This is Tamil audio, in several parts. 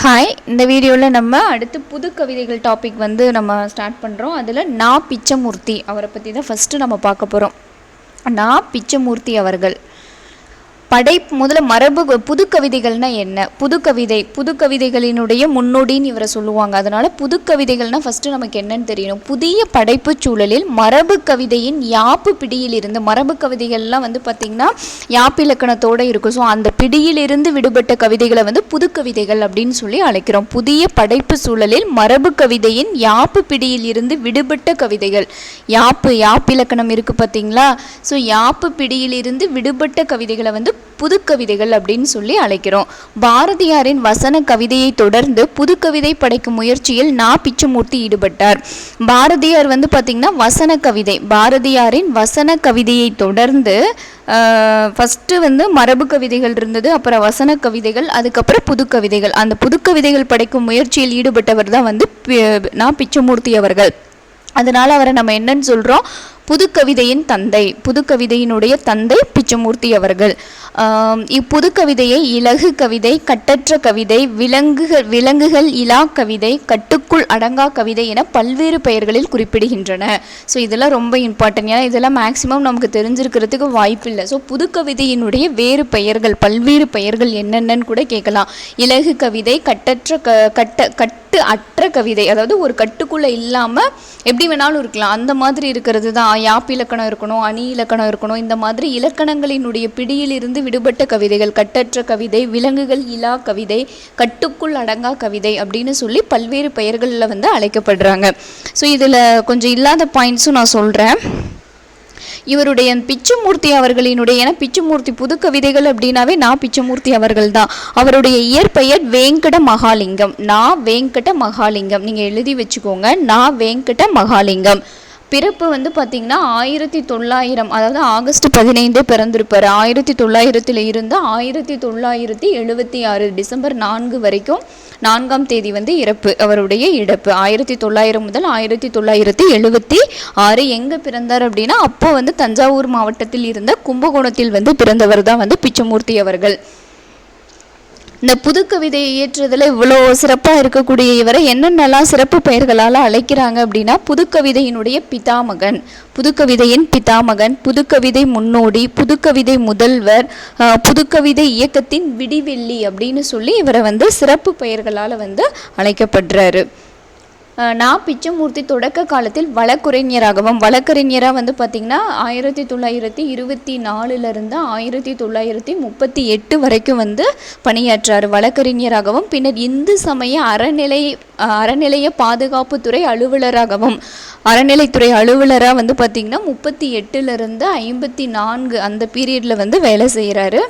ஹாய், இந்த வீடியோவில் நம்ம அடுத்து புது கவிதைகள் டாபிக் நம்ம ஸ்டார்ட் பண்ணுறோம். அதில் நா. பிச்சமூர்த்தி அவரை பற்றி தான் ஃபஸ்ட்டு நம்ம பார்க்க போகிறோம். நா. பிச்சமூர்த்தி அவர்கள் முதல்ல மரபு புது கவிதைகள்னா என்ன? புது கவிதைகளினுடைய முன்னோடின்னு இவரை சொல்லுவாங்க. அதனால் புது கவிதைகள்னால் ஃபஸ்ட்டு நமக்கு என்னன்னு தெரியணும். புதிய படைப்பு சூழலில் மரபு கவிதையின் யாப்பு பிடியில் இருந்து, மரபு கவிதைகள்லாம் பார்த்திங்கன்னா யாப்பு இலக்கணத்தோடு இருக்கும். ஸோ அந்த பிடியிலிருந்து விடுபட்ட கவிதைகளை புது கவிதைகள் அப்படின்னு சொல்லி அழைக்கிறோம். புதிய படைப்பு சூழலில் மரபு கவிதையின் யாப்பு பிடியில் இருந்து விடுபட்ட கவிதைகள். யாப்பு இலக்கணம் இருக்குது பார்த்தீங்களா? ஸோ யாப்பு பிடியில் இருந்து விடுபட்ட கவிதைகளை புது கவிதைகள் அப்படின்னு சொல்லி அழைக்கிறோம். பாரதியாரின் வசன கவிதையை தொடர்ந்து புது கவிதை படைக்கும் முயற்சியில் நா. பிச்சமூர்த்தி ஈடுபட்டார். பாரதியார் பார்த்திங்கன்னா பாரதியாரின் வசன கவிதையை தொடர்ந்து ஃபஸ்ட்டு மரபு கவிதைகள் இருந்தது, அப்புறம் வசன கவிதைகள், அதுக்கப்புறம் புது கவிதைகள். அந்த புது கவிதைகள் படைக்கும் முயற்சியில் ஈடுபட்டவர் தான் நா. பிச்சமூர்த்தி அவர்கள். அதனால் அவரை நம்ம என்னன்னு சொல்கிறோம்? புது கவிதையின் தந்தை, புது கவிதையினுடைய தந்தை பிச்சமூர்த்தி அவர்கள். இப்புது கவிதையை இலகு கவிதை, கட்டற்ற கவிதை, விலங்குகள் இலா கவிதை, கட்டுக்குள் அடங்கா கவிதை என பல்வேறு பெயர்களில் குறிப்பிடுகின்றன. ஸோ இதெல்லாம் ரொம்ப இம்பார்ட்டன்ட். ஏன்னா இதெல்லாம் மேக்சிமம் நமக்கு தெரிஞ்சிருக்கிறதுக்கு வாய்ப்பு இல்லை. ஸோ புது கவிதையினுடைய வேறு பெயர்கள், பல்வேறு பெயர்கள் என்னென்னு கூட கேட்கலாம். இலகு கவிதை, கட்டு அற்ற கவிதை, அதாவது ஒரு கட்டுக்குள்ளே இல்லாமல் எப்படி வேணாலும் இருக்கலாம், அந்த மாதிரி இருக்கிறது தான். யாப்பு இலக்கணம் இருக்கணும், அணி இலக்கணம் இருக்கணும். இந்த மாதிரி இலக்கணங்களினுடைய பிடியில் இருந்து விடுபட்ட கவிதைகள், கட்டற்ற கவிதை, விலங்குகள் இலா கவிதை, கட்டுக்குள் அடங்கா கவிதை அப்படின்னு சொல்லி பல்வேறு பெயர்களில் அழைக்கப்படுறாங்க. ஸோ இதில் கொஞ்சம் இல்லாத பாயிண்ட்ஸும் நான் சொல்கிறேன். இவருடைய பிச்சமூர்த்தி அவர்களினுடைய, ஏன்னா பிச்சமூர்த்தி புது கவிதைகள் அப்படின்னாவே நா. பிச்சமூர்த்தி அவர்கள் தான். அவருடைய இயற்பெயர் வேங்கட மகாலிங்கம். நா. வேங்கட மகாலிங்கம் நீங்கள் எழுதி வச்சுக்கோங்க. நா. வேங்கட மகாலிங்கம். பிறப்பு பார்த்திங்கன்னா 1900, அதாவது ஆகஸ்ட் 15 பிறந்திருப்பார். 1900 இருந்து 1976 டிசம்பர் 4 வரைக்கும் 4ஆம் தேதி இறப்பு. அவருடைய இறப்பு 1900 முதல் 1976. எங்கே பிறந்தார் அப்படின்னா அப்போ தஞ்சாவூர் மாவட்டத்தில் இருந்த கும்பகோணத்தில் பிறந்தவர் தான் பிச்சமூர்த்தி அவர்கள். இந்த புது கவிதையை இயற்றுவதில் இவ்வளோ சிறப்பாக இருக்கக்கூடிய இவரை என்னென்னலாம் சிறப்பு பெயர்களால் அழைக்கிறாங்க அப்படின்னா, புதுக்கவிதையினுடைய பிதாமகன், புதுக்கவிதையின் பிதாமகன், புதுக்கவிதை முன்னோடி, புதுக்கவிதை முதல்வர், புதுக்கவிதை இயக்கத்தின் விடிவெள்ளி அப்படின்னு சொல்லி இவரை சிறப்பு பெயர்களால் அழைக்கப்படுறாரு. நா. பிச்சமூர்த்தி தொடக்க காலத்தில் வழக்கறிஞராக பார்த்திங்கன்னா 1924 1938 வரைக்கும் பணியாற்றார் வழக்கறிஞராகவும். பின்னர் இந்து சமய அறநிலைய பாதுகாப்புத்துறை அலுவலராகவும், அறநிலைத்துறை அலுவலராக பார்த்திங்கன்னா 38 54 அந்த பீரியடில் வேலை செய்கிறாரு.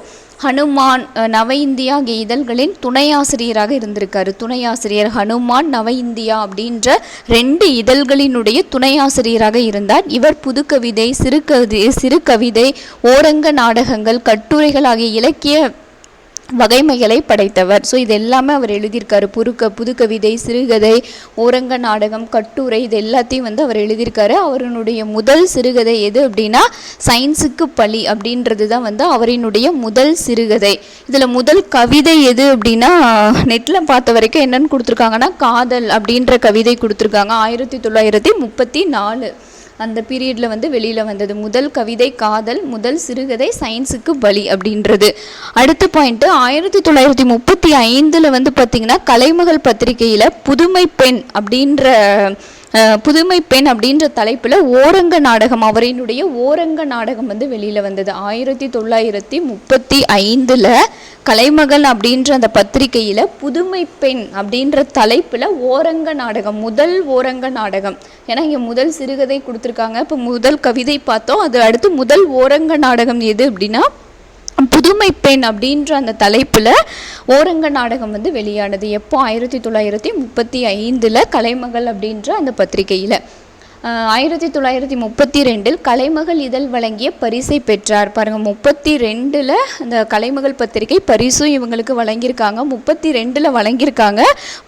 ஹனுமான், நவ இந்தியா ஆகிய இதழ்களின் துணை ஆசிரியராக இருந்திருக்காரு. துணை ஆசிரியர் ஹனுமான், நவ இந்தியா அப்படின்ற 2 இதழ்களினுடைய துணை ஆசிரியராக இருந்தார். இவர் புதுக்கவிதை, சிறுகவிதை, ஓரங்க நாடகங்கள், கட்டுரைகள் ஆகிய இலக்கிய வகைமைகளை படைத்தவர். ஸோ இது எல்லாமே அவர் எழுதியிருக்காரு. புதுக்கவிதை, சிறுகதை, ஓரங்க நாடகம், கட்டுரை, இது எல்லாத்தையும் அவர் எழுதியிருக்காரு. அவருடைய முதல் சிறுகதை எது அப்படின்னா சயின்ஸுக்கு பழி அப்படின்றது தான் அவரினுடைய முதல் சிறுகதை. இதில் முதல் கவிதை எது அப்படின்னா நெட்டில் பார்த்த வரைக்கும் என்னென்னு கொடுத்துருக்காங்கன்னா காதல் அப்படின்ற கவிதை கொடுத்துருக்காங்க. 1934 அந்த பீரியடில் வெளியில் வந்தது முதல் கவிதை காதல், முதல் சிறுகதை சயின்ஸுக்கு பலி அப்படின்றது. அடுத்த பாயிண்ட்டு 1935 பார்த்திங்கன்னா கலைமகள் பத்திரிகையில் புதுமை பெண் அப்படின்ற தலைப்பில் ஓரங்க நாடகம், அவரினுடைய ஓரங்க நாடகம் வெளியில் வந்தது. 1935 கலைமகள் அப்படின்ற அந்த பத்திரிகையில் புதுமை பெண் அப்படின்ற தலைப்பில் ஓரங்க நாடகம், முதல் ஓரங்க நாடகம். ஏன்னா இங்கே முதல் சிறுகதை கொடுத்துருக்காங்க, இப்போ முதல் கவிதை பார்த்தோம், அது அடுத்து முதல் ஓரங்க நாடகம் எது அப்படின்னா புதுமை பெண் அப்படின்ற அந்த தலைப்பில் ஓரங்க நாடகம் வெளியானது. எப்போ? 1935 கலைமகள் அப்படின்ற அந்த பத்திரிகையில். 1932 கலைமகள் இதழ் வழங்கிய பரிசை பெற்றார். பாருங்கள், 32 அந்த கலைமகள் பத்திரிகை பரிசும் இவங்களுக்கு வழங்கியிருக்காங்க. 32 வழங்கியிருக்காங்க.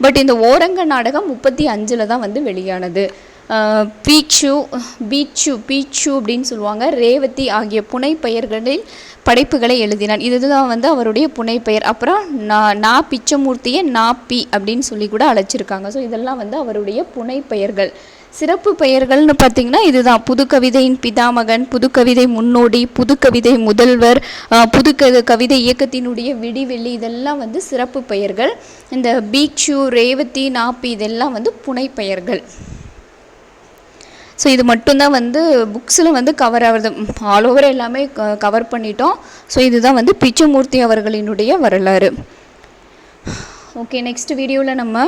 பட் இந்த ஓரங்க நாடகம் 35 தான் வெளியானது. பீச்சு பீச்சு அப்படின்னு சொல்லுவாங்க. ரேவதி ஆகிய புனை பெயர்களில் படைப்புகளை எழுதினார். இதுதான் வந்து அவருடைய புனைப்பெயர். அப்புறம் நா பிச்சமூர்த்தியை பி அப்படின்னு சொல்லி கூட அழைச்சிருக்காங்க. ஸோ இதெல்லாம் வந்து அவருடைய புனைப்பெயர்கள். சிறப்பு பெயர்கள்னு பார்த்திங்கன்னா இதுதான்: புதுக்கவிதையின் பிதாமகன், புதுக்கவிதை முன்னோடி, புதுக்கவிதை முதல்வர், கவிதை இயக்கத்தினுடைய விடிவெள்ளி, இதெல்லாம் வந்து சிறப்பு பெயர்கள். இந்த பீச்சு, ரேவதி, நாப்பி இதெல்லாம் வந்து புனைப்பெயர்கள். ஸோ இது மட்டும்தான் வந்து புக்ஸில் வந்து கவர் ஆகுது. ஆல் ஓவர் எல்லாமே கவர் பண்ணிட்டோம். ஸோ இதுதான் வந்து பிச்சமூர்த்தி அவர்களினுடைய வரலாறு. ஓகே, நெக்ஸ்ட் வீடியோவில் நம்ம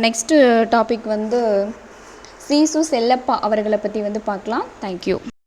நெக்ஸ்ட்டு டாபிக் வந்து சீசு செல்லப்பா அவர்களை பற்றி வந்து பார்க்கலாம். தேங்க்யூ.